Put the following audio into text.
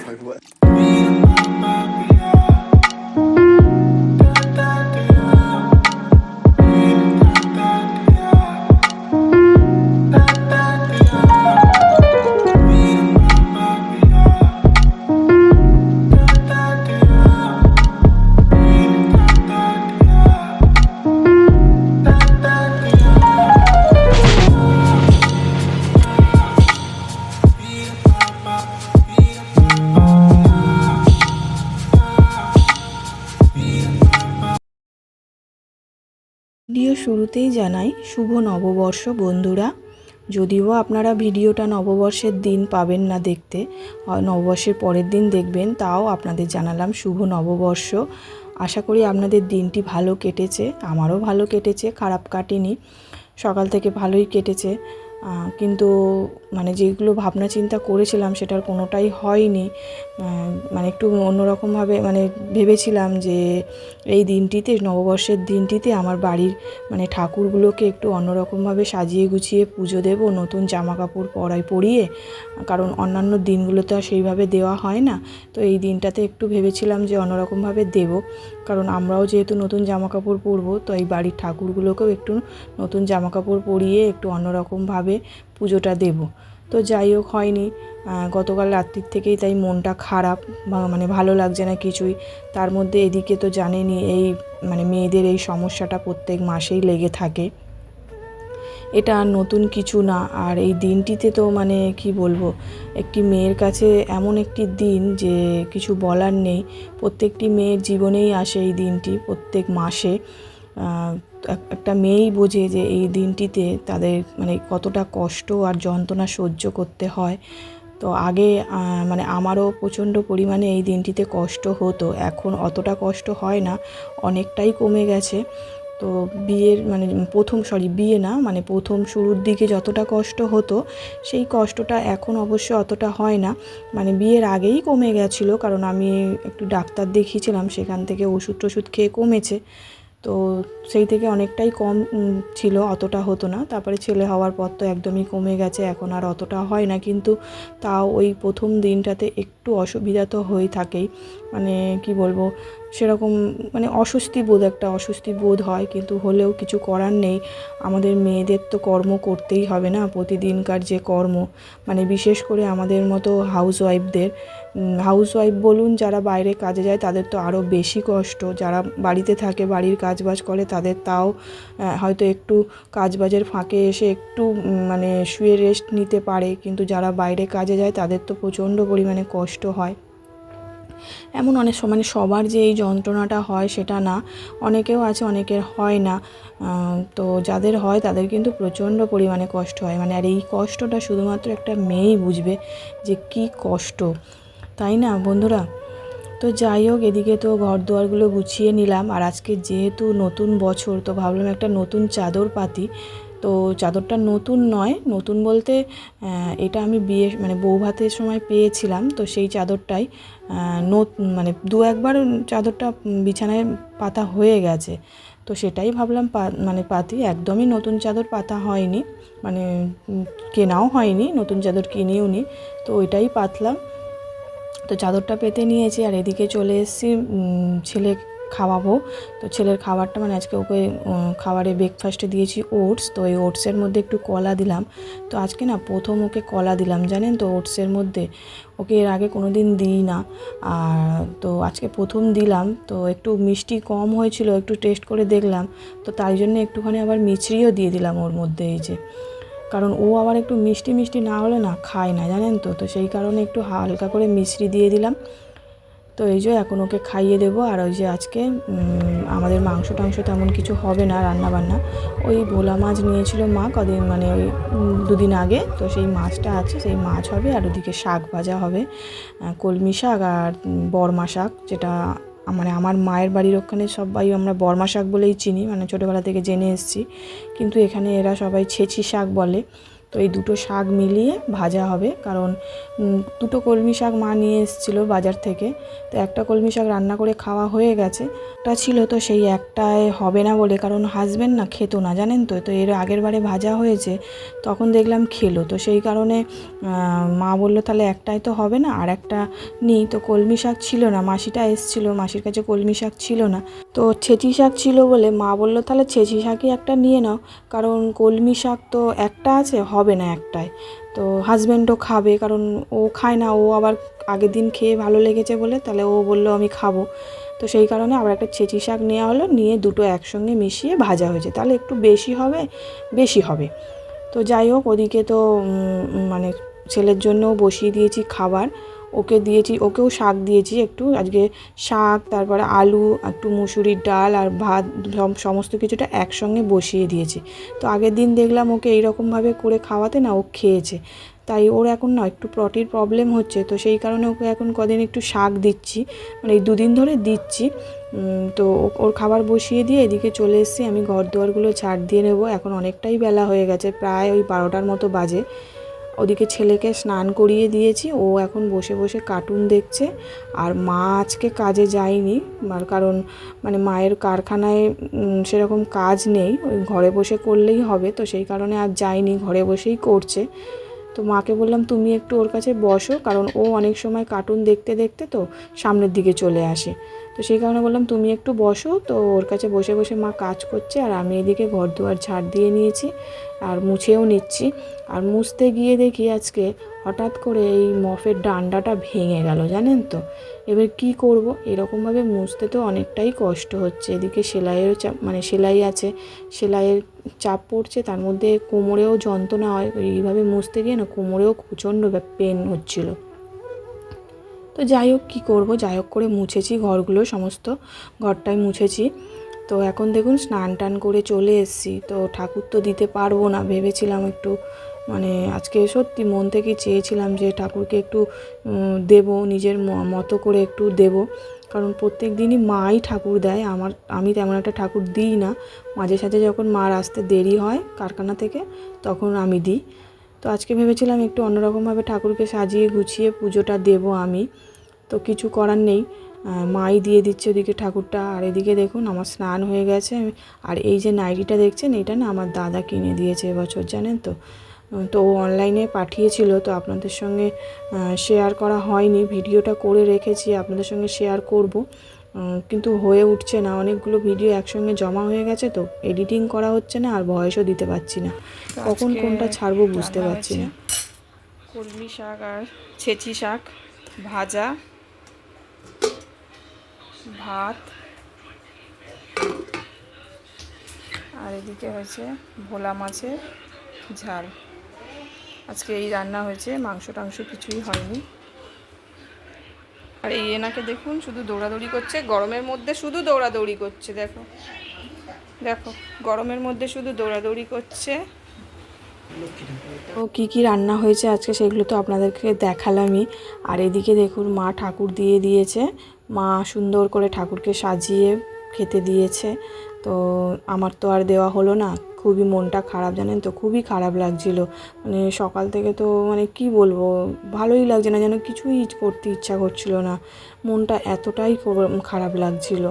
Like what? Video শুরুতেই জানাই শুভ নববর্ষ বন্ধুরা। যদিও আপনারা ভিডিওটা নববর্ষের দিন পাবেন না দেখতে, নববর্ষের পরের দিন দেখবেন, তাও আপনাদের জানালাম শুভ নববর্ষ। আশা করি আপনাদের দিনটি ভালো কেটেছে, আমারও ভালো কেটেছে, খারাপ কাটেনি, সকাল থেকে ভালোই কেটেছে। কিন্তু মানে যেগুলো ভাবনা চিন্তা করেছিলাম সেটার কোনোটাই হয়নি। মানে একটু অন্যরকমভাবে মানে ভেবেছিলাম যে এই দিনটিতে, নববর্ষের দিনটিতে আমার বাড়ির মানে ঠাকুরগুলোকে একটু অন্যরকমভাবে সাজিয়ে গুছিয়ে পুজো দেব, নতুন জামা কাপড় পরিয়ে, কারণ অন্যান্য দিনগুলো তো আর সেইভাবে দেওয়া হয় না। তো এই দিনটাতে একটু ভেবেছিলাম যে অন্যরকমভাবে দেব, কারণ আমরাও যেহেতু নতুন জামা কাপড় পরবো, তো এই বাড়ির ঠাকুরগুলোকেও একটু নতুন জামা কাপড় পরিয়ে একটু অন্যরকমভাবে পুজোটা দেব। তো যাই হোক, হয়নি। গতকাল রাত্রির থেকেই তাই মনটা খারাপ, মানে ভালো লাগছে না কিছুই। তার মধ্যে এদিকে তো জানেনই, এই মানে মেয়েদের এই সমস্যাটা প্রত্যেক মাসেই লেগে থাকে। এটা আর নতুন কিছু না। আর এই দিনটিতে তো মানে কি বলবো, একটি মেয়ের কাছে এমন একটি দিন যে কিছু বলার নেই। প্রত্যেকটি মেয়ের জীবনেই আসে এই দিনটি, প্রত্যেক মাসে। একটা মেয়েই বোঝে যে এই দিনটিতে তাদের মানে কতটা কষ্ট আর যন্ত্রণা সহ্য করতে হয়। তো আগে মানে আমারও প্রচণ্ড পরিমাণে এই দিনটিতে কষ্ট হতো, এখন অতটা কষ্ট হয় না, অনেকটাই কমে গেছে। তো বিয়ের মানে বিয়ে না, মানে প্রথম শুরুর দিকে যতটা কষ্ট হতো সেই কষ্টটা এখন অবশ্য অতটা হয় না। মানে বিয়ের আগেই কমে গেছিলো, কারণ আমি একটু ডাক্তার দেখিয়েছিলাম, সেখান থেকে ওষুধ টষুধ খেয়ে কমেছে। তো সেই থেকে অনেকটাই কম ছিল, অতটা হতো না। তারপরে ছেলে হওয়ার পর তো একদমই কমে গেছে, এখন আর অতটা হয় না। কিন্তু তাও ওই প্রথম দিনটাতে একটু অসুবিধা তো হয়ে থাকেই। মানে কি বলবো, সেরকম মানে একটা অস্বস্তি বোধ হয়, কিন্তু হলেও কিছু করার নেই। আমাদের মেয়েদের তো কর্ম করতেই হবে না, প্রতিদিনকার যে কর্ম, মানে বিশেষ করে আমাদের মতো হাউসওয়াইফ বলুন, যারা বাইরে কাজে যায় তাদের তো আরও বেশি কষ্ট। যারা বাড়িতে থাকে, বাড়ির কাজবাজ করে, তাদের তাও হয়তো একটু কাজবাজের ফাঁকে এসে একটু মানে শুয়ে রেস্ট নিতে পারে, কিন্তু যারা বাইরে কাজে যায় তাদের তো প্রচণ্ড পরিমাণে কষ্ট হয়। এমন অনেক মানে সবার যে এই যন্ত্রণাটা হয় সেটা না, অনেকেও আছে অনেকের হয় না। তো যাদের হয় তাদের কিন্তু প্রচণ্ড পরিমাণে কষ্ট হয়। মানে আর এই কষ্টটা শুধুমাত্র একটা মেয়েই বুঝবে যে কি কষ্ট, তাই না বন্ধুরা? তো যাই হোক, এদিকে তো ঘর দুয়ারগুলো গুছিয়ে নিলাম। আর আজকে যেহেতু নতুন বছর, তো ভাবলাম একটা নতুন চাদর পাতি। তো চাদরটা নতুন নয়, নতুন বলতে এটা আমি বিয়ে মানে বৌভাতের সময় পেয়েছিলাম। তো সেই চাদরটাই মানে দু একবার চাদরটা বিছানায় পাতা হয়ে গেছে। তো সেটাই ভাবলাম মানে পাতি। একদমই নতুন চাদর পাতা হয়নি, মানে কেনাও হয়নি, নতুন চাদর কিনেও নি। তো ওইটাই পাতলাম। তো চাদরটা পেতে নিয়েছি, আর এদিকে চলে এসেছি ছেলে খাওয়াবো। তো ছেলের খাবারটা মানে আজকে ওকে খাবারে ব্রেকফাস্টে দিয়েছি ওটস। তো এই ওটসের মধ্যে একটু কলা দিলাম। তো আজকে না প্রথম ওকে কলা দিলাম, জানেন তো, ওটসের মধ্যে। ওকে এর আগে কোনো দিন দিই না, আর তো আজকে প্রথম দিলাম। তো একটু মিষ্টি কম হয়েছিল, একটু টেস্ট করে দেখলাম, তো তাই জন্য একটুখানি আবার মিছরিও দিয়ে দিলাম ওর মধ্যে। এই যে, কারণ ও আবার একটু মিষ্টি মিষ্টি না হলে না খায় না, জানেন তো। তো সেই কারণে একটু হালকা করে মিছরি দিয়ে দিলাম। তো এই যে এখন ওকে খাইয়ে দেবো। আর ওই যে আজকে আমাদের মাংস টাংস তেমন কিছু হবে না রান্নাবান্না। ওই ভোলা মাছ নিয়েছিল মা কদিন, মানে ওই দুদিন আগে। তো সেই মাছটা আছে, সেই মাছ হবে। আর ওদিকে শাক ভাজা হবে, কলমি শাক আর বরমা শাক, যেটা মানে আমার মায়ের বাড়ির ওখানে সবাই আমরা বরমা শাক বলেই চিনি, মানে ছোটোবেলা থেকে জেনে এসেছি। কিন্তু এখানে এরা সবাই ছেঁচি শাক বলে। তো তো এই দুটো শাক মিলিয়ে ভাজা হবে, কারণ দুটো কলমি শাক মা নিয়ে এসেছিলো বাজার থেকে। তো একটা কলমি শাক রান্না করে খাওয়া হয়ে গেছে, একটা ছিল তো সেই একটায় হবে না বলে, কারণ হাজব্যান্ড না খেত না জানেন তো। তো এর আগের বারে ভাজা হয়েছে, তখন দেখলাম খেলো, তো সেই কারণে মা বললো তাহলে একটাই তো হবে না, আর একটা নিই। তো কলমি শাক ছিল না, মাসিটা এসেছিলো, মাসির কাছে কলমি শাক ছিল না, তো ছেঁচি শাক ছিল বলে মা বললো তাহলে ছেঁচি শাকই একটা নিয়ে নাও, কারণ কলমি শাক তো একটা আছে, হবে না একটাই। তো হাজব্যান্ডও খাবে, কারণ ও খায় না, ও আবার আগের দিন খেয়ে ভালো লেগেছে বলে তাহলে ও বললো আমি খাবো। তো সেই কারণে আবার একটা ছেঁচি শাক নেওয়া হলো, নিয়ে দুটো একসঙ্গে মিশিয়ে ভাজা হয়েছে, তাহলে একটু বেশি হবে। তো যাই হোক, ওদিকে তো মানে ছেলের জন্যও বসিয়ে দিয়েছি খাবার, ওকে দিয়েছি, ওকেও শাক দিয়েছি একটু আজকে, শাক, তারপরে আলু, একটু মুসুরির ডাল আর ভাত, সমস্ত কিছুটা একসঙ্গে বসিয়ে দিয়েছি। তো আগের দিন দেখলাম ওকে এইরকমভাবে করে খাওয়াতে না ও খেয়েছে, তাই ওর এখন না একটু পটির প্রবলেম হচ্ছে, তো সেই কারণে ওকে এখন কদিন একটু শাক দিচ্ছি, মানে এই দুদিন ধরে দিচ্ছি। তো ওর খাবার বসিয়ে দিয়ে এদিকে চলে এসেছি, আমি ঘর দুয়ারগুলো ঝাড় দিয়ে নেবো, এখন অনেকটাই বেলা হয়ে গেছে, প্রায় ওই 12টার মতো বাজে। ওদিকে ছেলেকে স্নান করিয়ে দিয়েছি, ও এখন বসে বসে কার্টুন দেখছে। আর মা আজকে কাজে যায়নি, কারণ মানে মায়ের কারখানায় সেরকম কাজ নেই, ওই ঘরে বসে করলেই হবে, তো সেই কারণে আর যায়নি, ঘরে বসেই করছে। তো মাকে বললাম তুমি একটু ওর কাছে বসো, কারণ ও অনেক সময় কার্টুন দেখতে দেখতে তো সামনের দিকে চলে আসে, তো সেই কারণে বললাম তুমি একটু বসো। তো ওর কাছে বসে বসে মা কাজ করছে, আর আমি এদিকে ঘর দুয়ার ঝাড় দিয়ে নিয়েছি আর মুছেও নিচ্ছি। আর মুছতে গিয়ে দেখি আজকে হঠাৎ করে এই মফের ডান্ডাটা ভেঙে গেল জানেন তো। এবার কি করব, এরকমভাবে মুছতে তো অনেকটাই কষ্ট হচ্ছে, এদিকে সেলাইয়েরও চাপ, মানে সেলাই আছে, সেলাইয়ের চাপ পড়ছে, তার মধ্যে কোমরেও যন্ত্রণা হয়, এইভাবে মুছতে গিয়ে না কোমরেও প্রচণ্ড পেন হচ্ছিল। তো যাই হোক কী করবো, যাই হোক করে মুছেছি ঘরগুলো, সমস্ত ঘরটাই মুছেছি। তো এখন দেখুন স্নান টান করে চলে এসেছি, তো ঠাকুর তো দিতে পারবো না, ভেবেছিলাম একটু মানে আজকে সত্যি মন থেকে চেয়েছিলাম যে ঠাকুরকে একটু দেবো, নিজের মতো করে একটু দেবো, কারণ প্রত্যেক দিনই মাই ঠাকুর দেয়, আমি তেমন একটা ঠাকুর দিই না, মাঝে সাঝে যখন মার আসতে দেরি হয় কারখানা থেকে তখন আমি দিই। তো আজকে ভেবেছিলাম একটু অন্যরকমভাবে ঠাকুরকে সাজিয়ে গুছিয়ে পুজোটা দেবো আমি, তো কিছু করার নেই, মাই দিয়ে দিচ্ছে ওদিকে ঠাকুরটা। আর এদিকে দেখুন আমার স্নান হয়ে গেছে, আর এই যে নাইটিটা দেখছেন এটা না আমার দাদা কিনে দিয়েছে এবছর জানেন তো। তো ও অনলাইনে পাঠিয়েছিল, তো আপনাদের সঙ্গে শেয়ার করা হয়নি, ভিডিওটা করে রেখেছি আপনাদের সঙ্গে শেয়ার করব, কিন্তু হয়ে উঠছে না, অনেকগুলো ভিডিও একসঙ্গে জমা হয়ে গেছে, তো এডিটিং করা হচ্ছে না আর ভয়েসও দিতে পারছি না, কখন কোনটা ছাড়বো বুঝতে পারছি না। কলমি শাক আর ছেঁচি শাক ভাজা, ভাত, আর এদিকে হয়েছে ভোলা মাছের ঝাল। আজকে এই রান্না হয়েছে, মাংস টাংস কিছুই হয়নি। আর এই এনাকে দেখুন শুধু দৌড়াদৌড়ি করছে, গরমের মধ্যে শুধু দৌড়াদৌড়ি করছে, দেখো দেখো গরমের মধ্যে শুধু দৌড়াদৌড়ি করছে। তো কী কী রান্না হয়েছে আজকে সেগুলো তো আপনাদেরকে দেখালামই। আর এদিকে দেখুন মা ঠাকুর দিয়ে দিয়েছে, মা সুন্দর করে ঠাকুরকে সাজিয়ে খেতে দিয়েছে, তো আমার তো আর দেওয়া হলো না, খুবই মনটা খারাপ জানেন তো, খুবই খারাপ লাগছিল, মানে সকাল থেকে তো মানে কি বলবো, ভালোই লাগছে না, যেন কিছুই করতে ইচ্ছা করছিল না, মনটা এতটাই খারাপ লাগছিল।